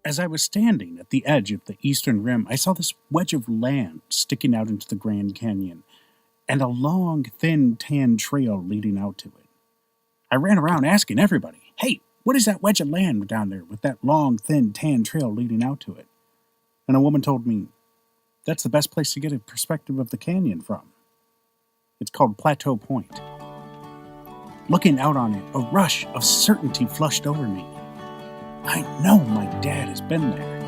As I was standing at the edge of the eastern rim, I saw this wedge of land sticking out into the Grand Canyon, and a long, thin, tan trail leading out to it. I ran around asking everybody, "Hey, what is that wedge of land down there with that long, thin, tan trail leading out to it?" And a woman told me, "That's the best place to get a perspective of the canyon from. It's called Plateau Point." Looking out on it, a rush of certainty flushed over me. I know my dad has been there.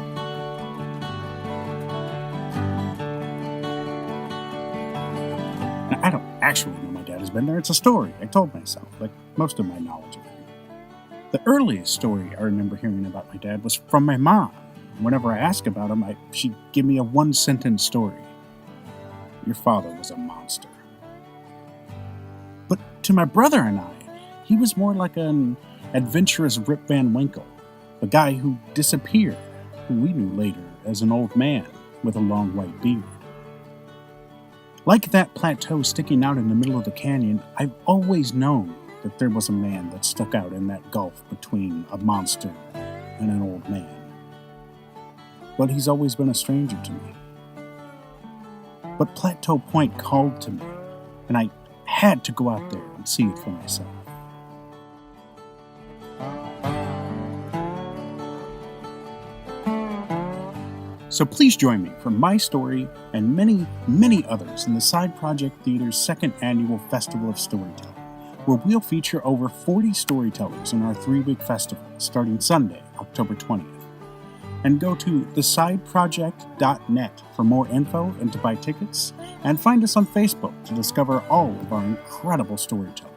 Now, I don't actually know my dad has been there. It's a story I told myself, like most of my knowledge of him. The earliest story I remember hearing about my dad was from my mom. Whenever I asked about him, she'd give me a one-sentence story. "Your father was a monster." But to my brother and I, he was more like an adventurous Rip Van Winkle, a guy who disappeared, who we knew later as an old man with a long white beard. Like that plateau sticking out in the middle of the canyon, I've always known that there was a man that stuck out in that gulf between a monster and an old man. But he's always been a stranger to me. But Plateau Point called to me, and I had to go out there and see it for myself. So please join me for my story and many, many others in the Side Project Theater's second annual Festival of Storytelling, where we'll feature over 40 storytellers in our 3-week festival starting Sunday, October 20th. And go to thesideproject.net for more info and to buy tickets, and find us on Facebook to discover all of our incredible storytellers.